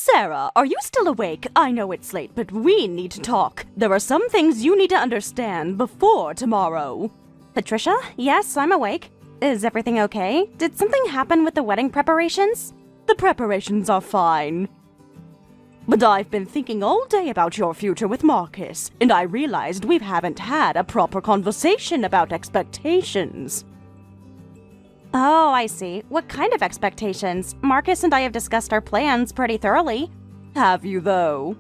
Sarah, are you still awake? I know it's late, but we need to talk. There are some things you need to understand before tomorrow. Patricia? Yes, I'm awake. Is everything okay? Did something happen with the wedding preparations? The preparations are fine. But I've been thinking all day about your future with Marcus, and I realized we haven't had a proper conversation about expectations. Oh, I see. What kind of expectations? Marcus and I have discussed our plans pretty thoroughly. Have you, though?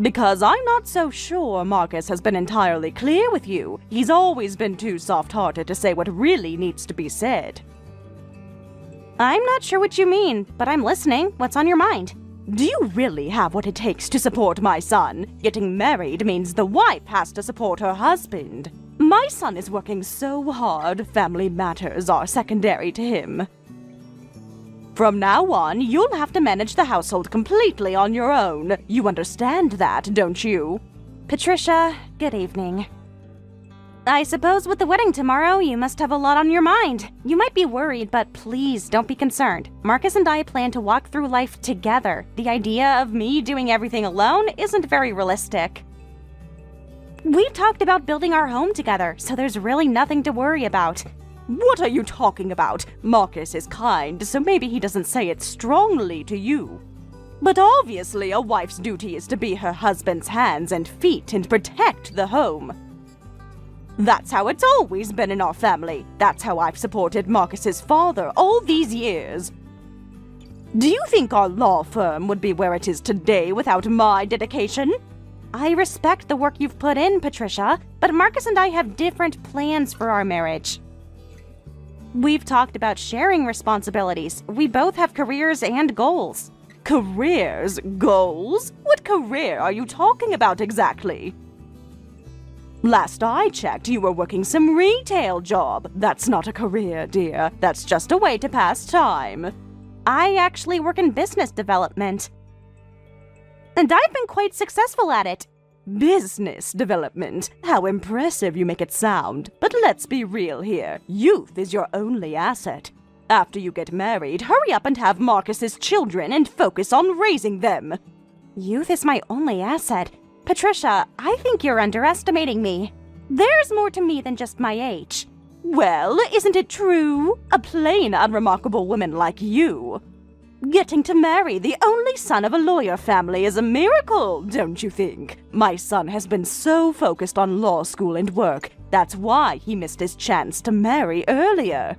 Because I'm not so sure Marcus has been entirely clear with you. He's always been too soft-hearted to say what really needs to be said. I'm not sure what you mean, but I'm listening. What's on your mind? Do you really have what it takes to support my son? Getting married means the wife has to support her husband. My son is working so hard, family matters are secondary to him. From now on, you'll have to manage the household completely on your own. You understand that, don't you? Patricia, good evening. I suppose with the wedding tomorrow, you must have a lot on your mind. You might be worried, but please don't be concerned. Marcus and I plan to walk through life together. The idea of me doing everything alone isn't very realistic. We've talked about building our home together, so there's really nothing to worry about. What are you talking about? Marcus is kind, so maybe he doesn't say it strongly to you. But obviously a wife's duty is to be her husband's hands and feet and protect the home. That's how it's always been in our family. That's how I've supported Marcus's father all these years. Do you think our law firm would be where it is today without my dedication? I respect the work you've put in, Patricia, but Marcus and I have different plans for our marriage. We've talked about sharing responsibilities. We both have careers and goals. Careers? Goals? What career are you talking about exactly? Last I checked, you were working some retail job. That's not a career, dear. That's just a way to pass time. I actually work in business development. And I've been quite successful at it. Business development? How impressive you make it sound. But let's be real here. Youth is your only asset. After you get married, hurry up and have Marcus's children and focus on raising them. Youth is my only asset. Patricia, I think you're underestimating me. There's more to me than just my age. Well, isn't it true? A plain, unremarkable woman like you. Getting to marry the only son of a lawyer family is a miracle, don't you think? My son has been so focused on law school and work. That's why he missed his chance to marry earlier.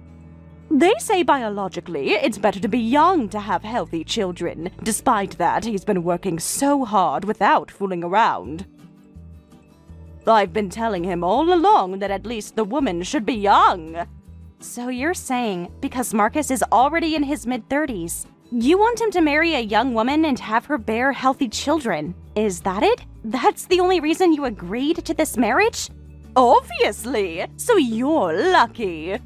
They say biologically, it's better to be young to have healthy children. Despite that, he's been working so hard without fooling around. I've been telling him all along that at least the woman should be young. So you're saying, because Marcus is already in his mid-30s, you want him to marry a young woman and have her bear healthy children? Is that it? That's the only reason you agreed to this marriage? Obviously! So you're lucky.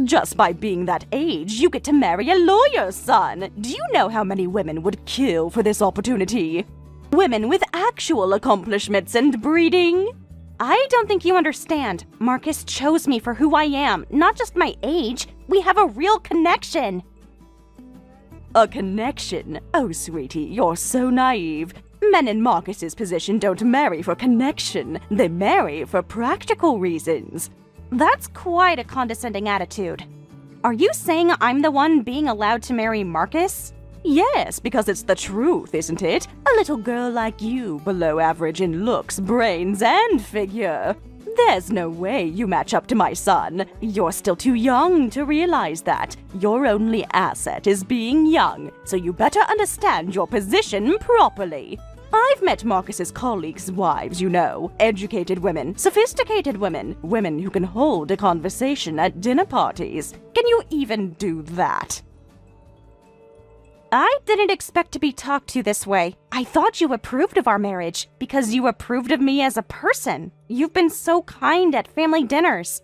Just by being that age, you get to marry a lawyer's son. Do you know how many women would kill for this opportunity? Women with actual accomplishments and breeding. I don't think you understand. Marcus chose me for who I am, not just my age. We have a real connection. A connection? Oh, sweetie, you're so naive. Men in Marcus's position don't marry for connection. They marry for practical reasons. That's quite a condescending attitude. Are you saying I'm the one being allowed to marry Marcus? Yes, because it's the truth, isn't it? A little girl like you, below average in looks, brains, and figure. There's no way you match up to my son. You're still too young to realize that. Your only asset is being young, so you better understand your position properly. I've met Marcus's colleagues' wives, you know. Educated women, sophisticated women, women who can hold a conversation at dinner parties. Can you even do that? I didn't expect to be talked to this way. I thought you approved of our marriage because you approved of me as a person. You've been so kind at family dinners.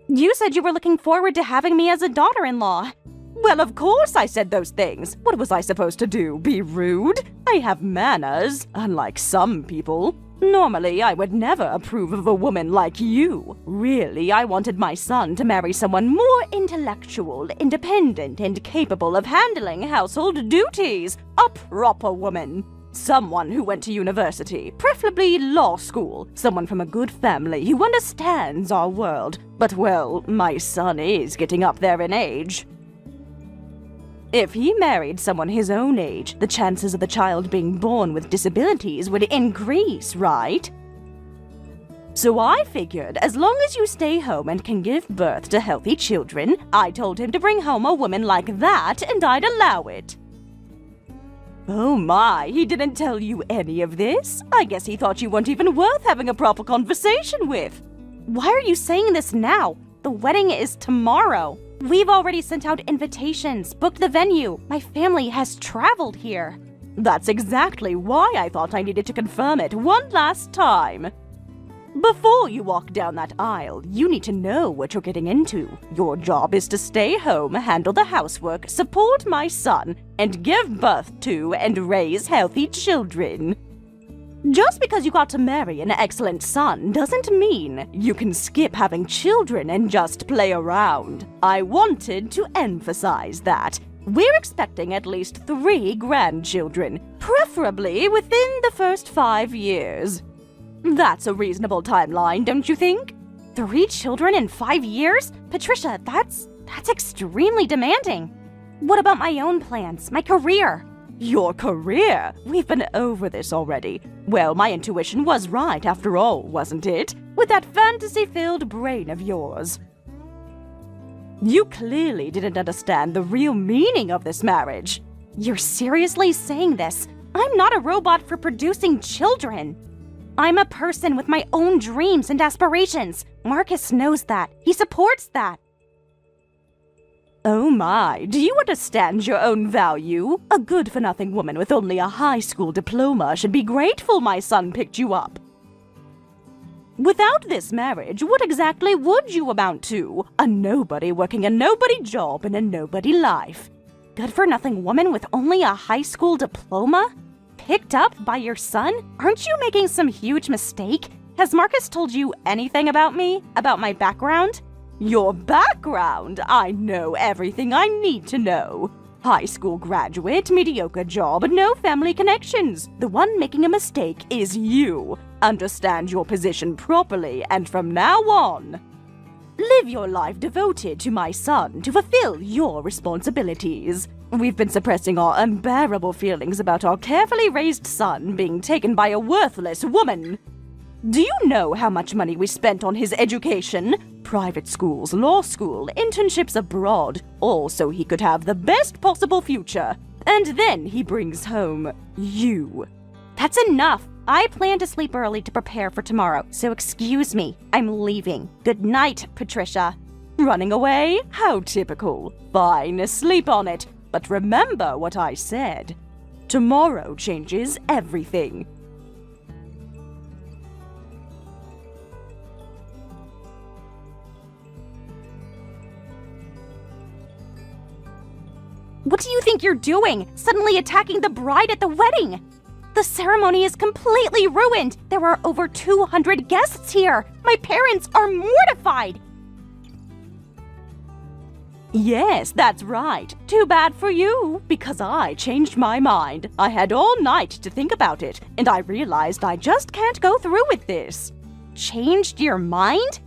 You said you were looking forward to having me as a daughter-in-law. Well, of course I said those things. What was I supposed to do? Be rude? I have manners, unlike some people. Normally, I would never approve of a woman like you. Really, I wanted my son to marry someone more intellectual, independent, and capable of handling household duties. A proper woman. Someone who went to university, preferably law school. Someone from a good family who understands our world. But, well, my son is getting up there in age. If he married someone his own age, the chances of the child being born with disabilities would increase, right? So I figured as long as you stay home and can give birth to healthy children, I told him to bring home a woman like that and I'd allow it. Oh my, he didn't tell you any of this? I guess he thought you weren't even worth having a proper conversation with. Why are you saying this now? The wedding is tomorrow. We've already sent out invitations, booked the venue. My family has traveled here. That's exactly why I thought I needed to confirm it one last time. Before you walk down that aisle, you need to know what you're getting into. Your job is to stay home, handle the housework, support my son, and give birth to and raise healthy children. Just because you got to marry an excellent son doesn't mean you can skip having children and just play around. I wanted to emphasize that. We're expecting at least 3 grandchildren, preferably within the first 5 years. That's a reasonable timeline, don't you think? 3 children in 5 years? Patricia, that's extremely demanding. What about my own plans, my career? Your career? We've been over this already. Well, my intuition was right after all, wasn't it? With that fantasy-filled brain of yours. You clearly didn't understand the real meaning of this marriage. You're seriously saying this? I'm not a robot for producing children. I'm a person with my own dreams and aspirations. Marcus knows that. He supports that. Oh my, do you understand your own value? A good-for-nothing woman with only a high school diploma should be grateful my son picked you up. Without this marriage, what exactly would you amount to? A nobody working a nobody job in a nobody life. Good-for-nothing woman with only a high school diploma? Picked up by your son? Aren't you making some huge mistake? Has Marcus told you anything about me? About my background? Your background? I know everything I need to know. High school graduate, mediocre job, no family connections. The one making a mistake is you. Understand your position properly, and from now on, live your life devoted to my son to fulfill your responsibilities. We've been suppressing our unbearable feelings about our carefully raised son being taken by a worthless woman. Do you know how much money we spent on his education? Private schools, law school, internships abroad, all so he could have the best possible future. And then he brings home you. That's enough. I plan to sleep early to prepare for tomorrow, so excuse me. I'm leaving. Good night, Patricia. Running away? How typical. Fine, sleep on it. But remember what I said. Tomorrow changes everything. What do you think you're doing? Suddenly attacking the bride at the wedding? The ceremony is completely ruined. There are over 200 guests here. My parents are mortified. Yes, that's right. Too bad for you, because I changed my mind. I had all night to think about it, and I realized I just can't go through with this. Changed your mind?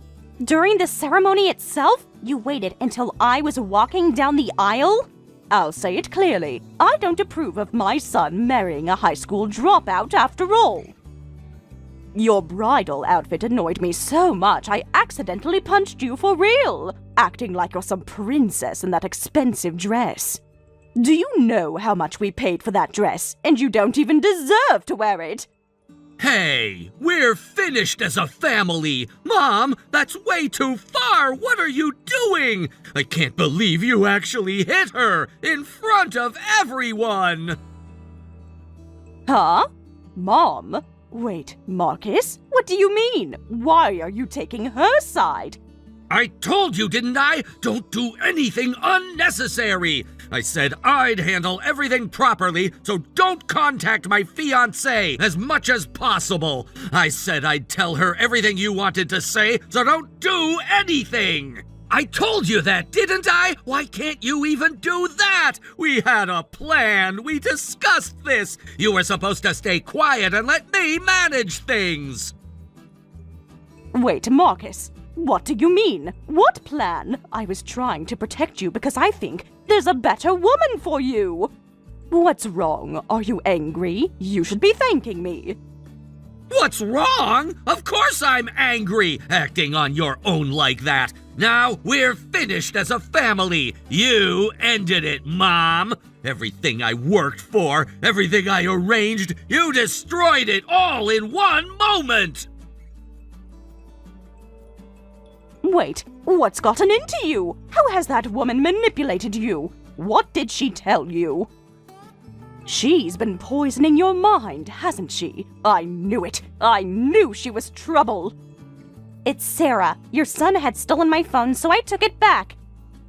During the ceremony itself? You waited until I was walking down the aisle? I'll say it clearly. I don't approve of my son marrying a high school dropout after all. Your bridal outfit annoyed me so much I accidentally punched you for real, acting like you're some princess in that expensive dress. Do you know how much we paid for that dress, and you don't even deserve to wear it? Hey, we're finished as a family. Mom, that's way too far. What are you doing? I can't believe you actually hit her in front of everyone. Huh? Mom? Wait, Marcus? What do you mean? Why are you taking her side? I told you, didn't I? Don't do anything unnecessary. I said I'd handle everything properly, so don't contact my fiancée as much as possible. I said I'd tell her everything you wanted to say, so don't do anything. I told you that, didn't I? Why can't you even do that? We had a plan. We discussed this. You were supposed to stay quiet and let me manage things. Wait, Marcus, what do you mean? What plan? I was trying to protect you because I think there's a better woman for you. What's wrong? Are you angry? You should be thanking me. What's wrong? Of course I'm angry, acting on your own like that. Now we're finished as a family. You ended it, Mom. Everything I worked for, everything I arranged, you destroyed it all in one moment. Wait, what's gotten into you? How has that woman manipulated you? What did she tell you? She's been poisoning your mind, hasn't she? I knew it. I knew she was trouble. It's Sarah. Your son had stolen my phone, so I took it back.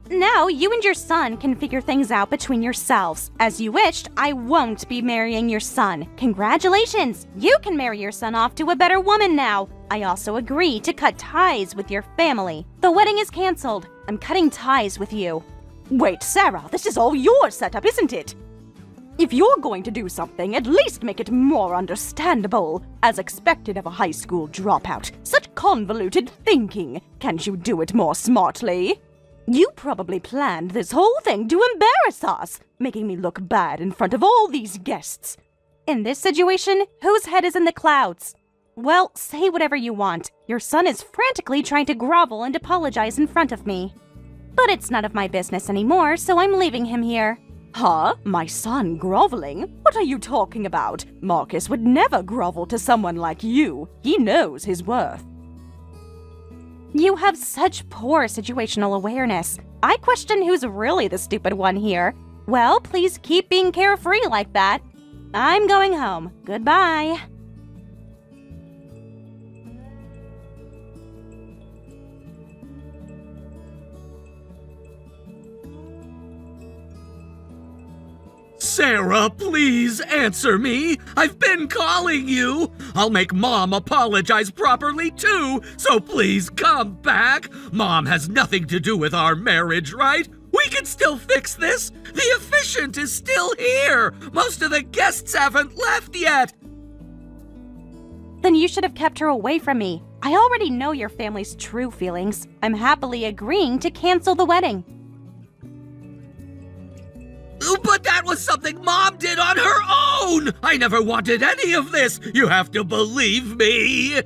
Now you and your son can figure things out between yourselves. As you wished, I won't be marrying your son. Congratulations! You can marry your son off to a better woman now. I also agree to cut ties with your family. The wedding is canceled. I'm cutting ties with you. Wait, Sarah, this is all your setup, isn't it? If you're going to do something, at least make it more understandable, as expected of a high school dropout. Such convoluted thinking. Can't you do it more smartly? You probably planned this whole thing to embarrass us, making me look bad in front of all these guests. In this situation, whose head is in the clouds? Well, say whatever you want. Your son is frantically trying to grovel and apologize in front of me. But it's none of my business anymore, so I'm leaving him here. Huh? My son groveling? What are you talking about? Marcus would never grovel to someone like you. He knows his worth. You have such poor situational awareness. I question who's really the stupid one here. Well, please keep being carefree like that. I'm going home. Goodbye. Sarah, please answer me. I've been calling you. I'll make Mom apologize properly too, so please come back. Mom has nothing to do with our marriage, right? We can still fix this. The officiant is still here. Most of the guests haven't left yet. Then you should have kept her away from me. I already know your family's true feelings. I'm happily agreeing to cancel the wedding. But that was something Mom did on her own! I never wanted any of this! You have to believe me!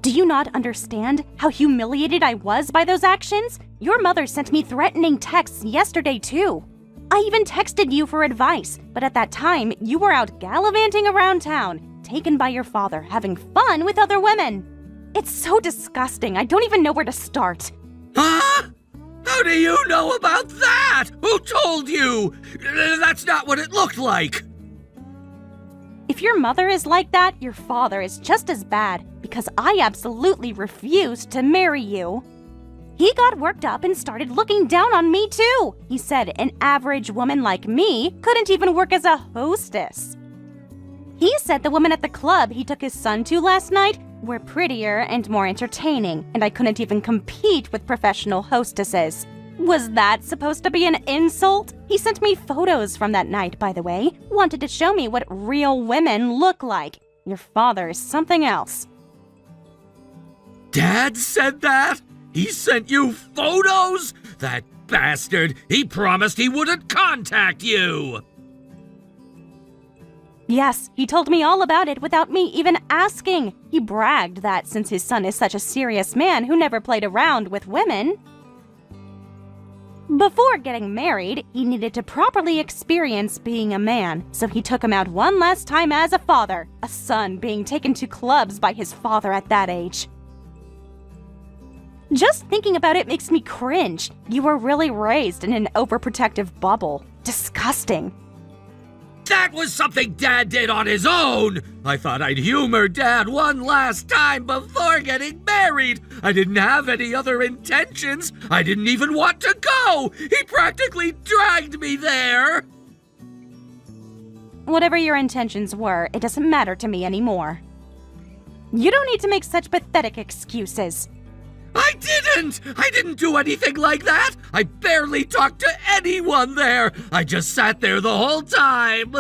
Do you not understand how humiliated I was by those actions? Your mother sent me threatening texts yesterday, too. I even texted you for advice, but at that time, you were out gallivanting around town, taken by your father, having fun with other women. It's so disgusting, I don't even know where to start. Huh? How do you know about that? Who told you? That's not what it looked like. If your mother is like that, your father is just as bad, because I absolutely refused to marry you. He got worked up and started looking down on me too. He said an average woman like me couldn't even work as a hostess. He said the women at the club he took his son to last night were prettier and more entertaining, and I couldn't even compete with professional hostesses. Was that supposed to be an insult? He sent me photos from that night, by the way. Wanted to show me what real women look like. Your father is something else. Dad said that? He sent you photos? That bastard! He promised he wouldn't contact you! Yes, he told me all about it without me even asking. He bragged that since his son is such a serious man who never played around with women, before getting married, he needed to properly experience being a man, so he took him out one last time as a father, a son being taken to clubs by his father at that age. Just thinking about it makes me cringe. You were really raised in an overprotective bubble. Disgusting. That was something Dad did on his own! I thought I'd humor Dad one last time before getting married! I didn't have any other intentions! I didn't even want to go! He practically dragged me there! Whatever your intentions were, it doesn't matter to me anymore. You don't need to make such pathetic excuses. I didn't! I didn't do anything like that! I barely talked to anyone there! I just sat there the whole time!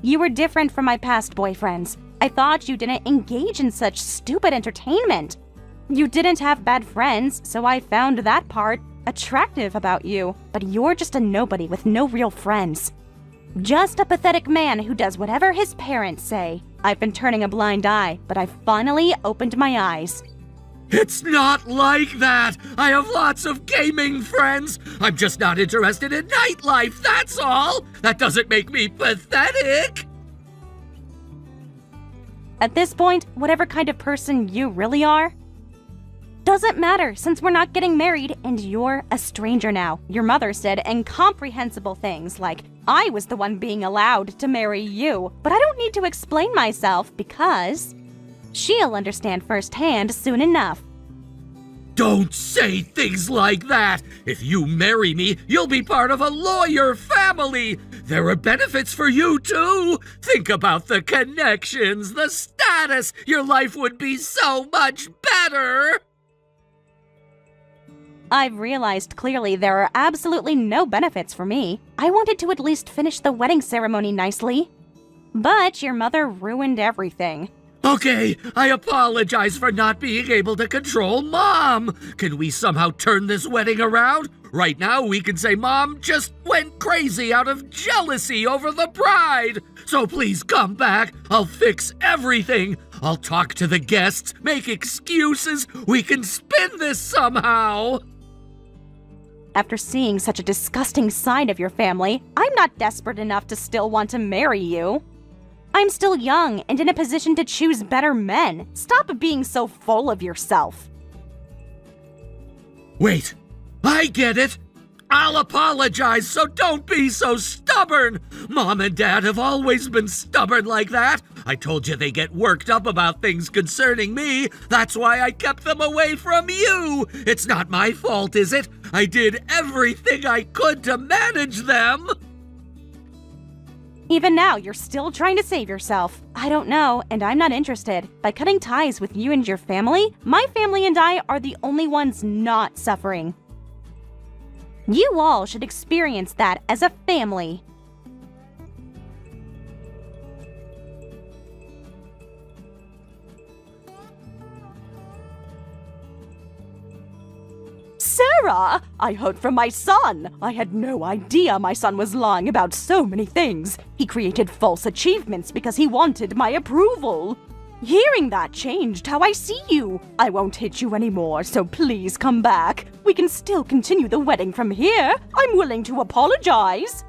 You were different from my past boyfriends. I thought you didn't engage in such stupid entertainment. You didn't have bad friends, so I found that part attractive about you. But you're just a nobody with no real friends. Just a pathetic man who does whatever his parents say. I've been turning a blind eye, but I finally opened my eyes. It's not like that! I have lots of gaming friends! I'm just not interested in nightlife, that's all! That doesn't make me pathetic! At this point, whatever kind of person you really are, doesn't matter since we're not getting married and you're a stranger now. Your mother said incomprehensible things like, I was the one being allowed to marry you, but I don't need to explain myself because she'll understand firsthand soon enough. Don't say things like that! If you marry me, you'll be part of a lawyer family! There are benefits for you too! Think about the connections, the status! Your life would be so much better! I've realized clearly there are absolutely no benefits for me. I wanted to at least finish the wedding ceremony nicely. But your mother ruined everything. Okay, I apologize for not being able to control Mom. Can we somehow turn this wedding around? Right now, we can say Mom just went crazy out of jealousy over the bride. So please come back. I'll fix everything. I'll talk to the guests, make excuses. We can spin this somehow. After seeing such a disgusting side of your family, I'm not desperate enough to still want to marry you. I'm still young and in a position to choose better men. Stop being so full of yourself. Wait, I get it. I'll apologize, so don't be so stubborn. Mom and Dad have always been stubborn like that. I told you they get worked up about things concerning me. That's why I kept them away from you. It's not my fault, is it? I did everything I could to manage them. Even now, you're still trying to save yourself. I don't know, and I'm not interested. By cutting ties with you and your family, my family and I are the only ones not suffering. You all should experience that as a family. Sarah! I heard from my son! I had no idea my son was lying about so many things. He created false achievements because he wanted my approval. Hearing that changed how I see you. I won't hit you anymore, so please come back. We can still continue the wedding from here. I'm willing to apologize.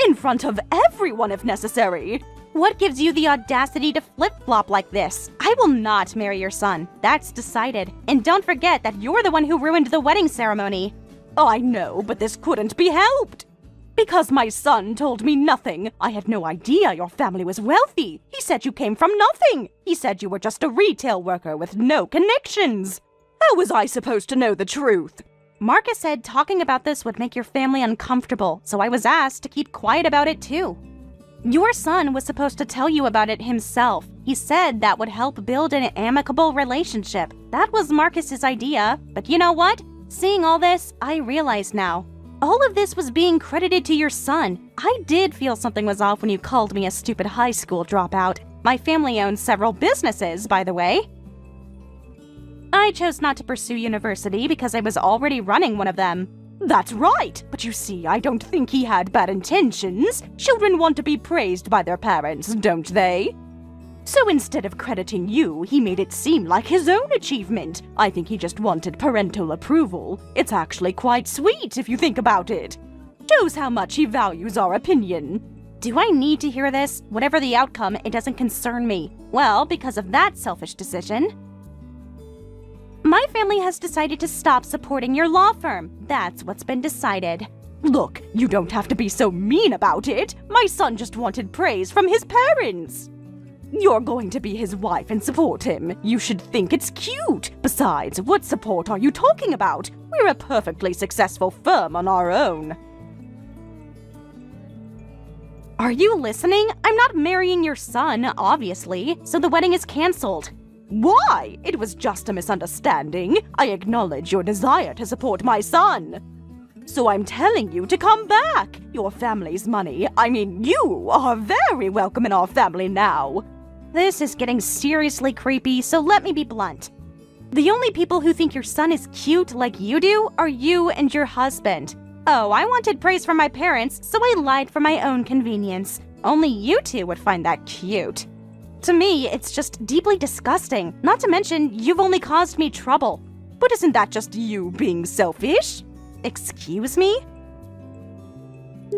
In front of everyone if necessary. What gives you the audacity to flip-flop like this? I will not marry your son. That's decided. And don't forget that you're the one who ruined the wedding ceremony. I know, but this couldn't be helped. Because my son told me nothing. I had no idea your family was wealthy. He said you came from nothing. He said you were just a retail worker with no connections. How was I supposed to know the truth? Marcus said talking about this would make your family uncomfortable, so I was asked to keep quiet about it too. Your son was supposed to tell you about it himself. He said that would help build an amicable relationship. That was Marcus's idea. But you know what? Seeing all this, I realize now. All of this was being credited to your son. I did feel something was off when you called me a stupid high school dropout. My family owns several businesses, by the way. I chose not to pursue university because I was already running one of them. That's right, but you see, I don't think he had bad intentions. Children want to be praised by their parents, don't they? So instead of crediting you, he made it seem like his own achievement. I think he just wanted parental approval. It's actually quite sweet if you think about it. Shows how much he values our opinion. Do I need to hear this? Whatever the outcome, it doesn't concern me. Well, because of that selfish decision, my family has decided to stop supporting your law firm. That's what's been decided. Look, you don't have to be so mean about it. My son just wanted praise from his parents. You're going to be his wife and support him. You should think it's cute. Besides, what support are you talking about? We're a perfectly successful firm on our own. Are you listening? I'm not marrying your son, obviously, so the wedding is canceled. Why? It was just a misunderstanding. I acknowledge your desire to support my son. So I'm telling you to come back. Your family's money, you are very welcome in our family now. This is getting seriously creepy, so let me be blunt. The only people who think your son is cute like you do are you and your husband. Oh, I wanted praise from my parents, so I lied for my own convenience. Only you two would find that cute. To me, it's just deeply disgusting. Not to mention, you've only caused me trouble. But isn't that just you being selfish? Excuse me?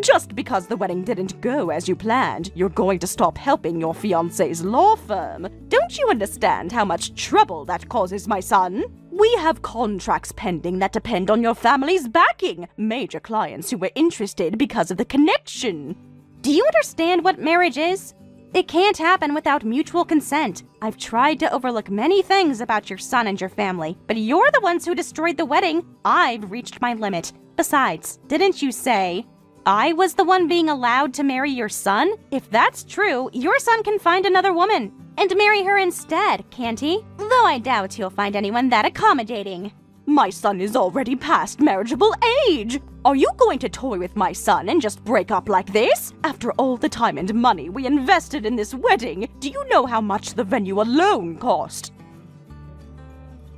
Just because the wedding didn't go as you planned, you're going to stop helping your fiancé's law firm. Don't you understand how much trouble that causes my son? We have contracts pending that depend on your family's backing. Major clients who were interested because of the connection. Do you understand what marriage is? It can't happen without mutual consent. I've tried to overlook many things about your son and your family, but you're the ones who destroyed the wedding. I've reached my limit. Besides, didn't you say I was the one being allowed to marry your son? If that's true, your son can find another woman and marry her instead, can't he? Though I doubt he'll find anyone that accommodating. My son is already past marriageable age. Are you going to toy with my son and just break up like this? After all the time and money we invested in this wedding, do you know how much the venue alone cost?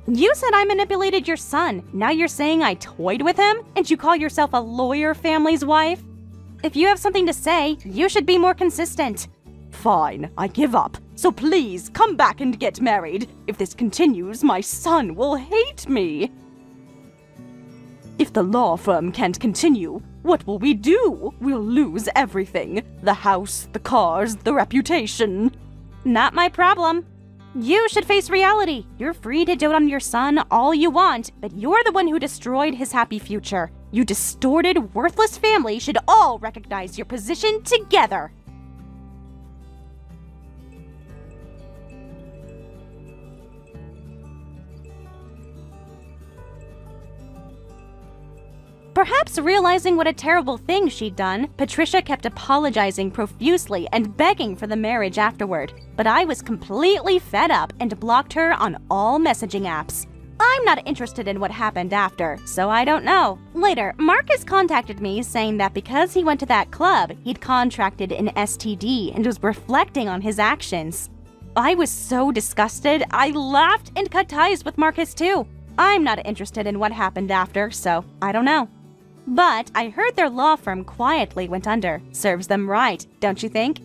You said I manipulated your son. Now you're saying I toyed with him? And you call yourself a lawyer family's wife? If you have something to say, you should be more consistent. Fine, I give up. So please, come back and get married. If this continues, my son will hate me. If the law firm can't continue, what will we do? We'll lose everything. The house, the cars, the reputation. Not my problem. You should face reality. You're free to dote on your son all you want, but you're the one who destroyed his happy future. You distorted, worthless family should all recognize your position together. Perhaps realizing what a terrible thing she'd done, Patricia kept apologizing profusely and begging for the marriage afterward. But I was completely fed up and blocked her on all messaging apps. I'm not interested in what happened after, so I don't know. Later, Marcus contacted me saying that because he went to that club, he'd contracted an STD and was reflecting on his actions. I was so disgusted, I laughed and cut ties with Marcus too. I'm not interested in what happened after, so I don't know. But I heard their law firm quietly went under. Serves them right, don't you think?